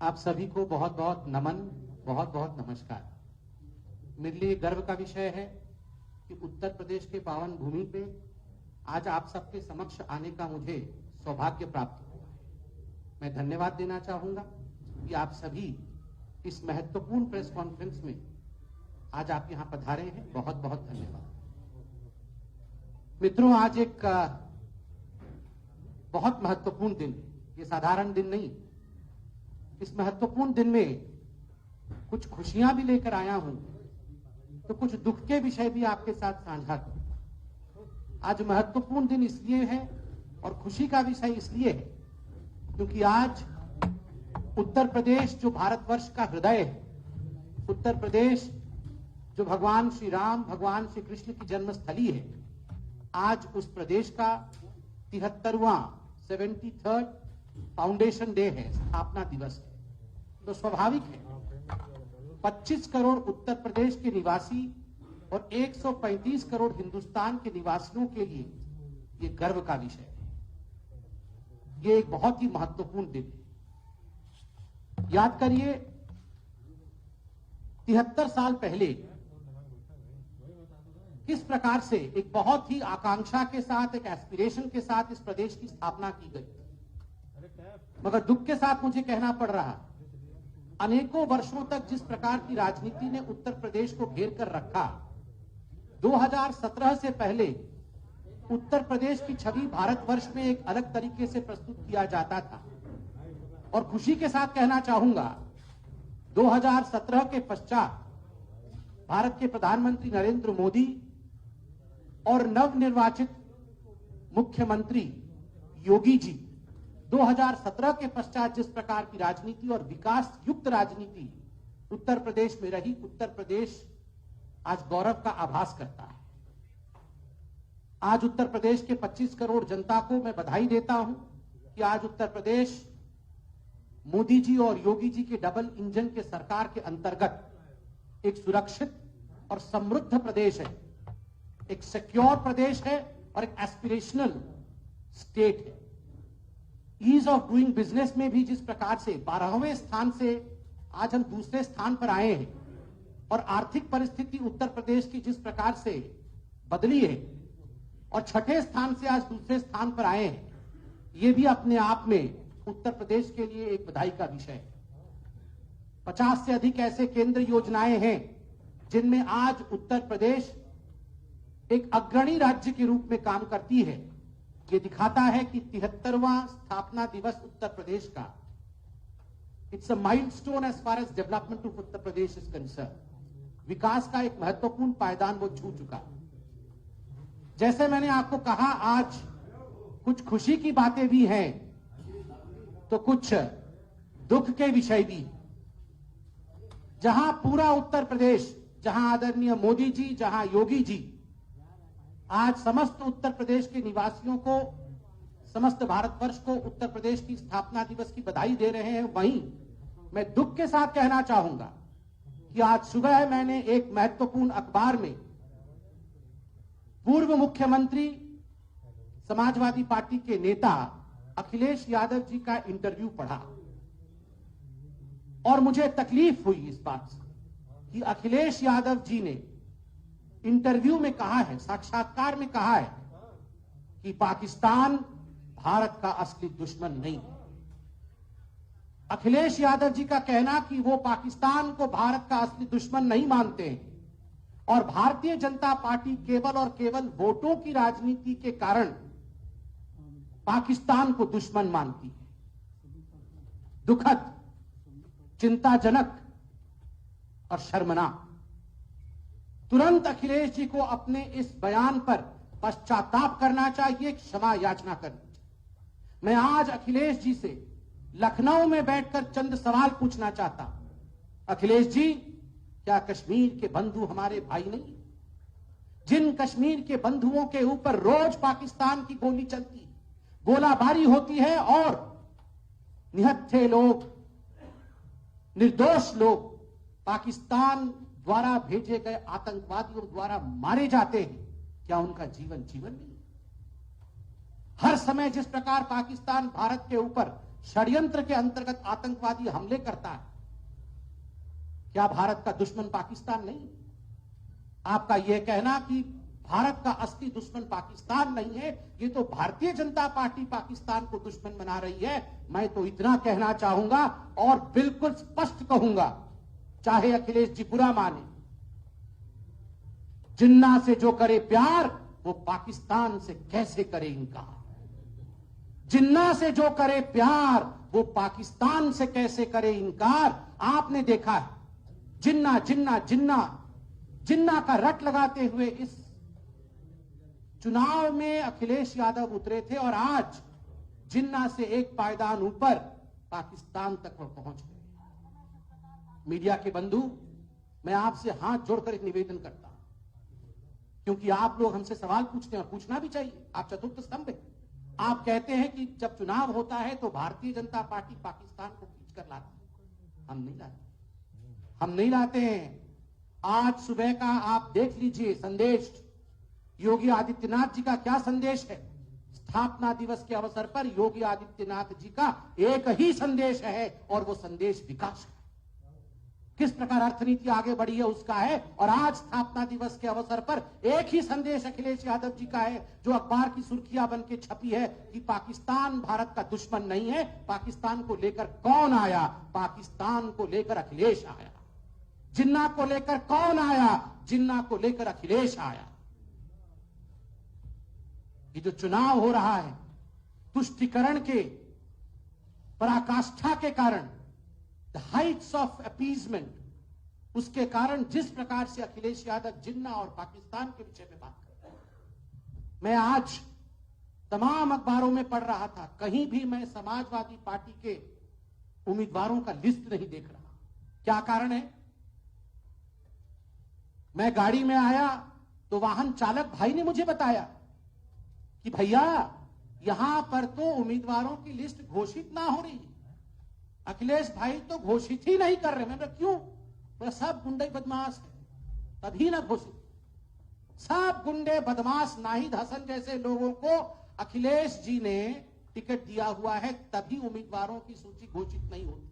आप सभी को बहुत बहुत नमन, बहुत बहुत नमस्कार। मेरे लिए गर्व का विषय है कि उत्तर प्रदेश के पावन भूमि पे आज आप सबके समक्ष आने का मुझे सौभाग्य प्राप्त हुआ है। मैं धन्यवाद देना चाहूंगा कि आप सभी इस महत्वपूर्ण प्रेस कॉन्फ्रेंस में आज आप यहां पधारे हैं। बहुत बहुत धन्यवाद। मित्रों, आज एक बहुत महत्वपूर्ण दिन है। ये साधारण दिन नहीं। इस महत्वपूर्ण दिन में कुछ खुशियां भी लेकर आया हूं, तो कुछ दुख के विषय भी आपके साथ साझा करूं। आज महत्वपूर्ण दिन इसलिए है और खुशी का विषय इसलिए है क्योंकि आज उत्तर प्रदेश जो भारतवर्ष का हृदय है, उत्तर प्रदेश जो भगवान श्री राम, भगवान श्री कृष्ण की जन्मस्थली है, आज उस प्रदेश का 73वां 73rd फाउंडेशन डे है, स्थापना दिवस है। तो स्वाभाविक है 25 करोड़ उत्तर प्रदेश के निवासी और 135 करोड़ हिंदुस्तान के निवासियों के लिए ये गर्व का विषय है। ये एक बहुत ही महत्वपूर्ण दिन है। याद करिए 73 साल पहले किस प्रकार से एक बहुत ही आकांक्षा के साथ, एक एस्पिरेशन के साथ इस प्रदेश की स्थापना की गई। मगर दुख के साथ मुझे कहना पड़ रहा, अनेकों वर्षों तक जिस प्रकार की राजनीति ने उत्तर प्रदेश को घेर कर रखा, 2017 से पहले उत्तर प्रदेश की छवि भारतवर्ष में एक अलग तरीके से प्रस्तुत किया जाता था। और खुशी के साथ कहना चाहूंगा 2017 के पश्चात भारत के प्रधानमंत्री नरेंद्र मोदी और नवनिर्वाचित मुख्यमंत्री योगी जी 2017 के पश्चात जिस प्रकार की राजनीति और विकास युक्त राजनीति उत्तर प्रदेश में रही, उत्तर प्रदेश आज गौरव का आभास करता है। आज उत्तर प्रदेश के 25 करोड़ जनता को मैं बधाई देता हूं कि आज उत्तर प्रदेश मोदी जी और योगी जी के डबल इंजन के सरकार के अंतर्गत एक सुरक्षित और समृद्ध प्रदेश है, एक सिक्योर प्रदेश है और एक एस्पिरेशनल स्टेट है। ईज ऑफ डूइंग बिजनेस में भी जिस प्रकार से 12वें स्थान से आज हम दूसरे स्थान पर आए हैं और आर्थिक परिस्थिति उत्तर प्रदेश की जिस प्रकार से बदली है और 6ठे स्थान से आज दूसरे स्थान पर आए हैं, ये भी अपने आप में उत्तर प्रदेश के लिए एक बधाई का विषय है। 50 से अधिक ऐसे केंद्र योजनाएं हैं जिनमें आज उत्तर प्रदेश एक अग्रणी राज्य के रूप में काम करती है। ये दिखाता है कि 73वां स्थापना दिवस उत्तर प्रदेश का it's a milestone as far as development of Uttar Pradesh is concern. विकास का एक महत्वपूर्ण पायदान वो छू चुका। जैसे मैंने आपको कहा, आज कुछ खुशी की बातें भी हैं तो कुछ दुख के विषय भी। जहां पूरा उत्तर प्रदेश, जहां आदरणीय मोदी जी, जहां योगी जी आज समस्त उत्तर प्रदेश के निवासियों को, समस्त भारतवर्ष को उत्तर प्रदेश की स्थापना दिवस की बधाई दे रहे हैं, वहीं मैं दुख के साथ कहना चाहूंगा कि आज सुबह मैंने एक महत्वपूर्ण अखबार में पूर्व मुख्यमंत्री समाजवादी पार्टी के नेता अखिलेश यादव जी का इंटरव्यू पढ़ा और मुझे तकलीफ हुई इस बात से कि अखिलेश यादव जी ने इंटरव्यू में कहा है, साक्षात्कार में कहा है कि पाकिस्तान भारत का असली दुश्मन नहीं है। अखिलेश यादव जी का कहना कि वो पाकिस्तान को भारत का असली दुश्मन नहीं मानते हैं और भारतीय जनता पार्टी केवल और केवल वोटों की राजनीति के कारण पाकिस्तान को दुश्मन मानती है। दुखद, चिंताजनक और शर्मनाक। तुरंत अखिलेश जी को अपने इस बयान पर पश्चाताप करना चाहिए, क्षमा याचना करनी चाहिए। मैं आज अखिलेश जी से लखनऊ में बैठकर चंद सवाल पूछना चाहता हूं। अखिलेश जी, क्या कश्मीर के बंधु हमारे भाई नहीं? जिन कश्मीर के बंधुओं के ऊपर रोज पाकिस्तान की गोली चलती है, गोलाबारी होती है और निहत्थे लोग, निर्दोष लोग पाकिस्तान द्वारा भेजे गए आतंकवादियों द्वारा मारे जाते हैं, क्या उनका जीवन जीवन नहीं? हर समय जिस प्रकार पाकिस्तान भारत के ऊपर षड्यंत्र के अंतर्गत आतंकवादी हमले करता है, क्या भारत का दुश्मन पाकिस्तान नहीं? आपका यह कहना कि भारत का असली दुश्मन पाकिस्तान नहीं है, ये तो भारतीय जनता पार्टी पाकिस्तान को दुश्मन बना रही है। मैं तो इतना कहना चाहूंगा और बिल्कुल स्पष्ट कहूंगा, चाहे अखिलेश जी बुरा माने, जिन्ना से जो करे प्यार वो पाकिस्तान से कैसे करे इनकार। जिन्ना से जो करे प्यार वो पाकिस्तान से कैसे करे इनकार। आपने देखा है जिन्ना जिन्ना जिन्ना जिन्ना का रट लगाते हुए इस चुनाव में अखिलेश यादव उतरे थे और आज जिन्ना से एक पायदान ऊपर पाकिस्तान तक वो पहुंच गए। मीडिया के बंधु, मैं आपसे हाथ जोड़कर एक निवेदन करता हूं, क्योंकि आप लोग हमसे सवाल पूछते हैं और पूछना भी चाहिए। आप चतुर्थ स्तंभ हैं। आप कहते हैं कि जब चुनाव होता है तो भारतीय जनता पार्टी पाकिस्तान को खींचकर लाती है। हम नहीं लाते, हम नहीं लाते हैं। आज सुबह का आप देख लीजिए संदेश, योगी आदित्यनाथ जी का क्या संदेश है। स्थापना दिवस के अवसर पर योगी आदित्यनाथ जी का एक ही संदेश है और वो संदेश विकास है। किस प्रकार अर्थनीति आगे बढ़ी है उसका है। और आज स्थापना दिवस के अवसर पर एक ही संदेश अखिलेश यादव जी का है, जो अखबार की सुर्खियां बन के छपी है कि पाकिस्तान भारत का दुश्मन नहीं है। पाकिस्तान को लेकर कौन आया? पाकिस्तान को लेकर अखिलेश आया। जिन्ना को लेकर कौन आया? जिन्ना को लेकर अखिलेश आया। ये जो चुनाव हो रहा है तुष्टीकरण के पराकाष्ठा के कारण, द हाइट्स ऑफ अपीजमेंट, उसके कारण जिस प्रकार से अखिलेश यादव जिन्ना और पाकिस्तान के विषय में बात कर रहे हैं, मैं आज तमाम अखबारों में पढ़ रहा था, कहीं भी मैं समाजवादी पार्टी के उम्मीदवारों का लिस्ट नहीं देख रहा। क्या कारण है? मैं गाड़ी में आया तो वाहन चालक भाई ने मुझे बताया कि भैया यहां पर तो उम्मीदवारों की लिस्ट घोषित ना हो रही, अखिलेश भाई तो घोषित ही नहीं कर रहे। मैंने कहा क्यों? बोला सब गुंडे बदमाश है तभी ना घोषित। सब गुंडे बदमाश नाहिद हसन जैसे लोगों को अखिलेश जी ने टिकट दिया हुआ है, तभी उम्मीदवारों की सूची घोषित नहीं होती।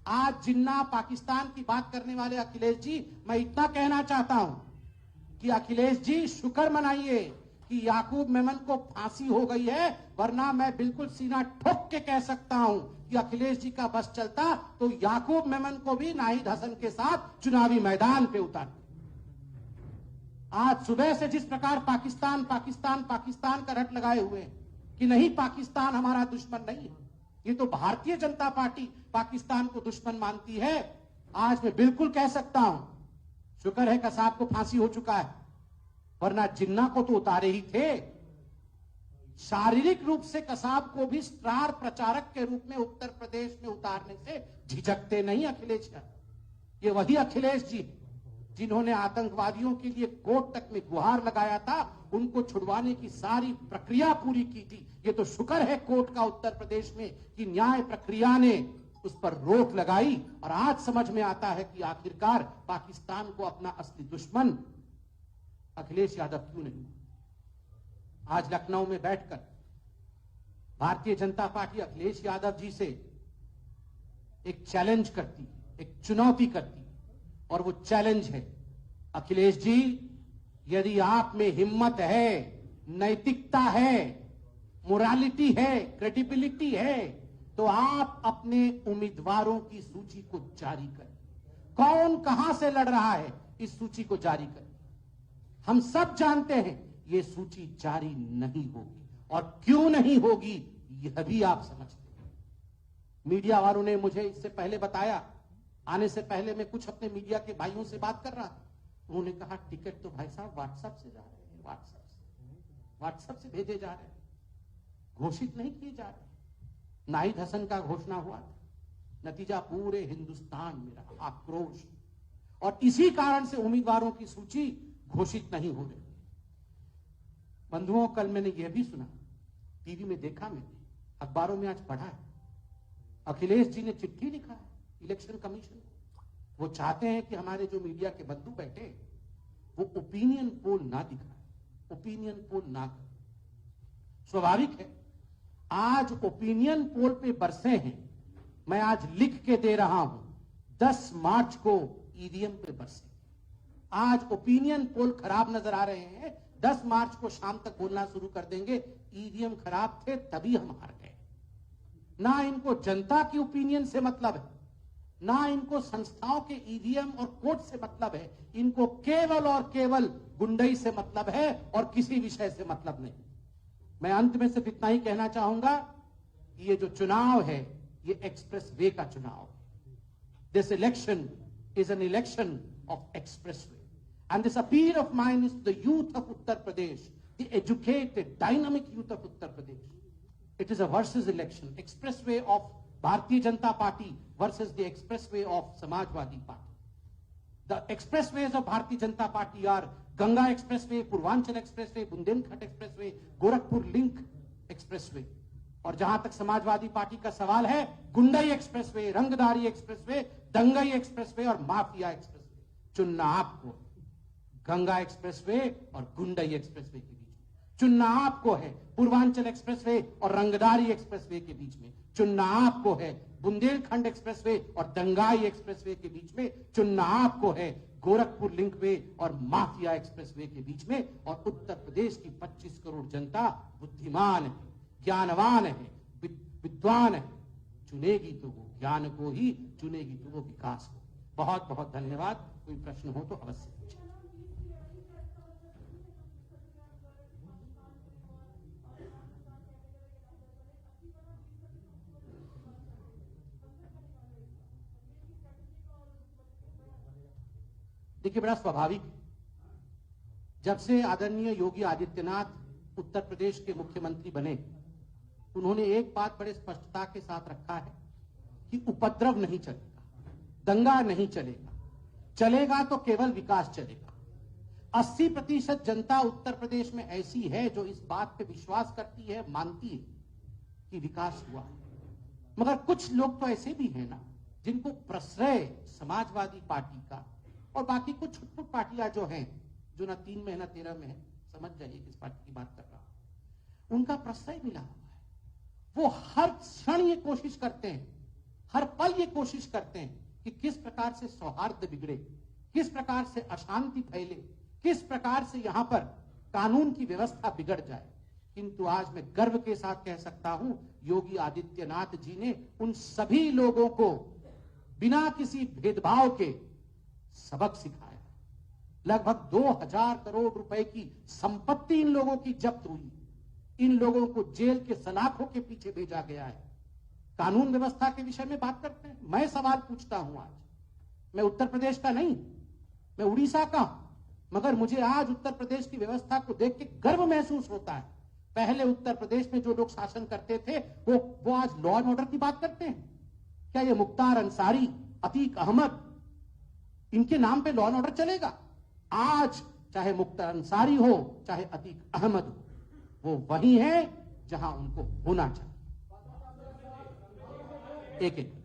आज जिन्ना पाकिस्तान की बात करने वाले अखिलेश जी, मैं इतना कहना चाहता हूं कि अखिलेश जी शुक्र मनाइए कि याकूब मेमन को फांसी हो गई है, वरना मैं बिल्कुल सीना ठोक के कह सकता हूं कि अखिलेश जी का बस चलता तो याकूब मेमन को भी नाहिद हसन के साथ चुनावी मैदान पे उतार। आज सुबह से जिस प्रकार पाकिस्तान पाकिस्तान पाकिस्तान का रट लगाए हुए हैं कि नहीं पाकिस्तान हमारा दुश्मन नहीं है, ये तो भारतीय जनता पार्टी पाकिस्तान को दुश्मन मानती है। आज मैं बिल्कुल कह सकता हूं शुक्र है कसाब को फांसी हो चुका है, वरना जिन्ना को तो उतारे ही थे। शारीरिक रूप से कसाब को भी स्टार प्रचारक के रूप में उत्तर प्रदेश में उतारने से झिझकते नहीं अखिलेश यादव। ये वही अखिलेश जी जिन्होंने आतंकवादियों के लिए कोर्ट तक में गुहार लगाया था, उनको छुड़वाने की सारी प्रक्रिया पूरी की थी। ये तो शुक्र है कोर्ट का उत्तर प्रदेश में कि न्याय प्रक्रिया ने उस पर रोक लगाई और आज समझ में आता है कि आखिरकार पाकिस्तान को अपना असली दुश्मन अखिलेश यादव क्यों नहीं। आज लखनऊ में बैठकर भारतीय जनता पार्टी अखिलेश यादव जी से एक चैलेंज करती, एक चुनौती करती, और वो चैलेंज है अखिलेश जी, यदि आप में हिम्मत है, नैतिकता है, मोरालिटी है, क्रेडिबिलिटी है, तो आप अपने उम्मीदवारों की सूची को जारी करें। कौन कहां से लड़ रहा है इस सूची को जारी करें। हम सब जानते हैं ये सूची जारी नहीं होगी, और क्यों नहीं होगी यह भी आप समझते हैं। मीडिया वालों ने मुझे इससे पहले बताया, आने से पहले मैं कुछ अपने मीडिया के भाइयों से बात कर रहा था, उन्होंने कहा टिकट तो भाई साहब व्हाट्सएप से जा रहे हैं, व्हाट्सएप से भेजे जा रहे हैं, घोषित नहीं किए जा रहे। नाहिद हसन का घोषणा हुआ था, नतीजा पूरे हिंदुस्तान में रहा आक्रोश, और इसी कारण से उम्मीदवारों की सूची घोषित नहीं हो रही। बंधुओं, कल मैंने यह भी सुना, टीवी में देखा, मैंने अखबारों में आज पढ़ा है, अखिलेश जी ने चिट्ठी लिखा है इलेक्शन कमीशन। वो चाहते हैं कि हमारे जो मीडिया के बंधु बैठे वो ओपिनियन पोल ना दिखाए, ओपिनियन पोल ना करें। स्वाभाविक है, आज ओपिनियन पोल पे बरसे हैं। मैं आज लिख के दे रहा हूं, 10 मार्च को ईवीएम पे बरसे। आज ओपिनियन पोल खराब नजर आ रहे हैं, 10 मार्च को शाम तक बोलना शुरू कर देंगे ईवीएम खराब थे तभी हम हार गए। ना इनको जनता की ओपिनियन से मतलब है, ना इनको संस्थाओं के ईवीएम और कोर्ट से मतलब है, इनको केवल और केवल गुंडई से मतलब है और किसी विषय से मतलब नहीं। मैं अंत में सिर्फ इतना ही कहना चाहूंगा कि ये जो चुनाव है ये एक्सप्रेस वे का चुनाव है। This election is an election of express way and this appeal of mine is the youth of Uttar Pradesh, the educated dynamic youth of Uttar Pradesh. It is a versus election, express way of Bharatiya Janata party versus the expressway of Samajwadi Party. The expressways of Bharatiya Janata Party are Ganga Expressway, Purvanchal Expressway, Bundelkhand Expressway, Gorakhpur Link Expressway. और जहां तक Samajwadi party का सवाल है, गुंडई expressway, रंगदारी expressway, दंगई expressway और mafia expressway. चुनना आपको गंगा एक्सप्रेसवे और गुंडई एक्सप्रेसवे के बीच में, चुनना आपको है पूर्वांचल एक्सप्रेसवे और रंगदारी एक्सप्रेसवे के बीच में, चुनना आपको है बुंदेलखंड एक्सप्रेसवे और दंगाई एक्सप्रेसवे के बीच में, चुनना आपको है गोरखपुर लिंक वे और माफिया एक्सप्रेसवे के बीच में। और उत्तर प्रदेश की 25 करोड़ जनता बुद्धिमान है, ज्ञानवान है, विद्वान है, चुनेगी तो वो ज्ञान को ही, चुनेगी तो वो विकास को। बहुत बहुत धन्यवाद। कोई प्रश्न हो तो अवश्य पूछें। देखिए, बड़ा स्वाभाविक है, जब से आदरणीय योगी आदित्यनाथ उत्तर प्रदेश के मुख्यमंत्री बने, उन्होंने एक बात बड़े स्पष्टता के साथ रखा है कि उपद्रव नहीं चलेगा, दंगा नहीं चलेगा, चलेगा तो केवल विकास चलेगा। 80% जनता उत्तर प्रदेश में ऐसी है जो इस बात पे विश्वास करती है, मानती है कि विकास हुआ है। मगर कुछ लोग तो ऐसे भी हैं ना, जिनको प्रश्रय समाजवादी पार्टी का और बाकी कुछ छुटपुट पार्टियां जो हैं, जो ना 3 में ना 13 में है, समझ जाइए किस पार्टी की बात कर रहा हूं, उनका प्रश्रय मिला हुआ है। वो हर क्षण ये कोशिश करते हैं, हर पल ये कोशिश करते हैं कि किस प्रकार से सौहार्द बिगड़े, किस प्रकार से अशांति फैले, किस प्रकार से यहां पर कानून की व्यवस्था बिगड़ जाए। किंतु आज मैं गर्व के साथ कह सकता हूं, योगी आदित्यनाथ जी ने उन सभी लोगों को बिना किसी भेदभाव के सबक सिखाया। लगभग 2000 करोड़ रुपए की संपत्ति इन लोगों की जब्त हुई, इन लोगों को जेल के सलाखों के पीछे भेजा गया है। कानून व्यवस्था के विषय में बात करते हैं, मैं सवाल पूछता हूं आज, मैं उत्तर प्रदेश का नहीं, मैं उड़ीसा का हूं, मगर मुझे आज उत्तर प्रदेश की व्यवस्था को देख के गर्व महसूस होता है। पहले उत्तर प्रदेश में जो लोग शासन करते थे वो आज लॉ एंड ऑर्डर की बात करते हैं। क्या ये मुख्तार अंसारी, अतीक अहमद, इनके नाम पे लॉ एंड ऑर्डर चलेगा? आज चाहे मुख्तार अंसारी हो, चाहे अतीक अहमद हो, वो वही है जहां उनको होना चाहिए। एक एक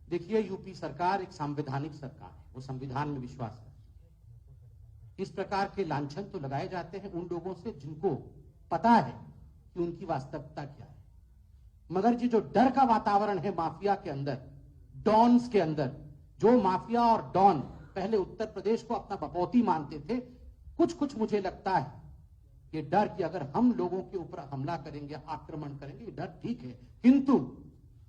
देखिए, यूपी सरकार एक संवैधानिक सरकार है, वो संविधान में विश्वास करती है। इस प्रकार के लांछन तो लगाए जाते हैं उन लोगों से जिनको पता है कि उनकी वास्तविकता क्या है। मगर ये जो डर का वातावरण है माफिया के अंदर, डॉन्स के अंदर, जो माफिया और डॉन पहले उत्तर प्रदेश को अपना बपौती मानते थे, कुछ मुझे लगता है ये डर कि अगर हम लोगों के ऊपर हमला करेंगे, आक्रमण करेंगे, ये डर ठीक है, किंतु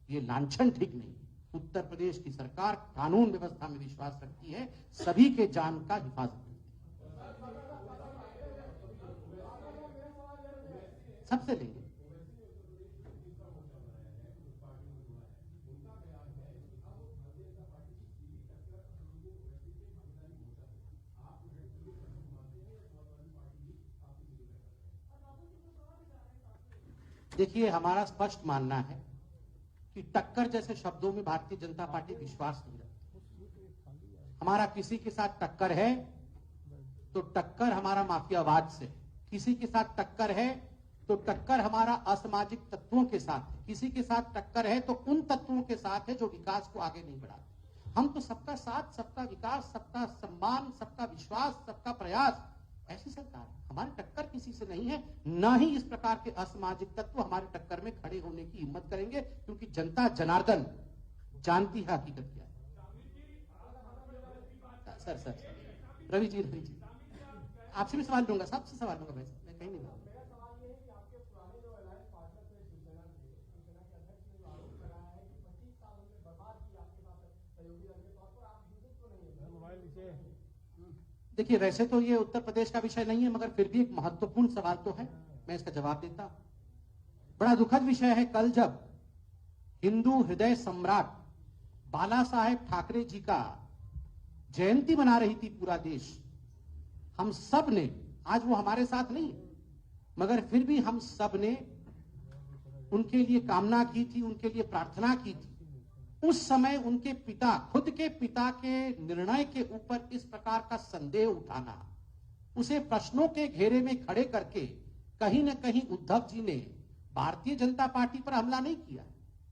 ये लांछन ठीक नहीं। उत्तर प्रदेश की सरकार कानून व्यवस्था में विश्वास रखती है, सभी के जान का हिफाजत सबसे लेंगे। देखिए, हमारा स्पष्ट मानना है कि टक्कर जैसे शब्दों में भारतीय जनता पार्टी विश्वास नहीं रखती। हमारा किसी के साथ टक्कर है तो टक्कर हमारा माफियावाद से, किसी के साथ टक्कर है तो टक्कर हमारा असामाजिक तत्वों के साथ है। किसी के साथ टक्कर है तो उन तत्वों के साथ है जो विकास को आगे नहीं बढ़ाते। हम तो सबका साथ, सबका विकास, सबका सम्मान, सबका विश्वास, सबका प्रयास, ऐसी सरकार है। हमारी टक्कर किसी से नहीं है, न ही इस प्रकार के असामाजिक तत्व हमारे टक्कर में खड़े होने की हिम्मत करेंगे, क्योंकि जनता जनार्दन जानती है हकीकत क्या है। सर रवि जी आपसे भी सवाल लूंगा, सबसे सवाल लूंगा, मैं कहीं नहीं लूंगा। देखिए, वैसे तो ये उत्तर प्रदेश का विषय नहीं है, मगर फिर भी एक महत्वपूर्ण सवाल तो है, मैं इसका जवाब देता हूं। बड़ा दुखद विषय है, कल जब हिंदू हृदय सम्राट बाला साहेब ठाकरे जी का जयंती मना रही थी पूरा देश, हम सब ने, आज वो हमारे साथ नहीं मगर फिर भी हम सब ने उनके लिए कामना की थी, उनके लिए प्रार्थना की थी। उस समय उनके पिता, खुद के पिता के निर्णय के ऊपर इस प्रकार का संदेह उठाना, उसे प्रश्नों के घेरे में खड़े करके कहीं न कहीं उद्धव जी ने भारतीय जनता पार्टी पर हमला नहीं किया,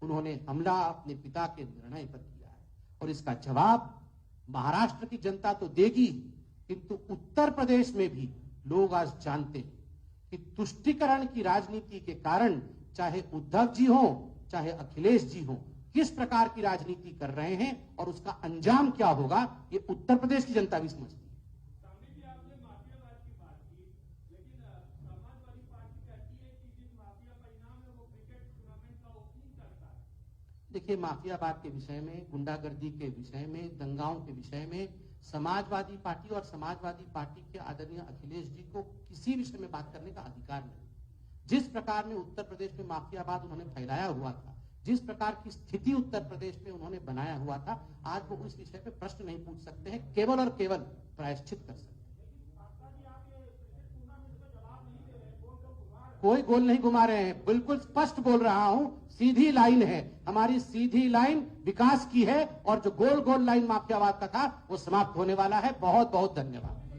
उन्होंने हमला अपने पिता के निर्णय पर किया है। और इसका जवाब महाराष्ट्र की जनता तो देगी, किंतु उत्तर प्रदेश में भी लोग आज जानते हैं कि तुष्टीकरण की राजनीति के कारण चाहे उद्धव जी हो चाहे अखिलेश जी हो, किस प्रकार की राजनीति कर रहे हैं और उसका अंजाम क्या होगा, ये उत्तर प्रदेश की जनता भी समझती है। देखिए, माफियावाद के विषय में, गुंडागर्दी के विषय में, दंगाओं के विषय में समाजवादी पार्टी और समाजवादी पार्टी के आदरणीय अखिलेश जी को किसी विषय में बात करने का अधिकार नहीं। जिस प्रकार में उत्तर प्रदेश में माफियावाद उन्होंने फैलाया हुआ था, जिस प्रकार की स्थिति उत्तर प्रदेश में उन्होंने बनाया हुआ था, आज वो उस विषय पे प्रश्न नहीं पूछ सकते हैं, केवल और केवल प्रायश्चित कर सकते हैं। कोई गोल नहीं घुमा रहे हैं, बिल्कुल स्पष्ट बोल रहा हूं, सीधी लाइन है, हमारी सीधी लाइन विकास की है, और जो गोल गोल लाइन माफियावाद का था वो समाप्त होने वाला है। बहुत बहुत धन्यवाद।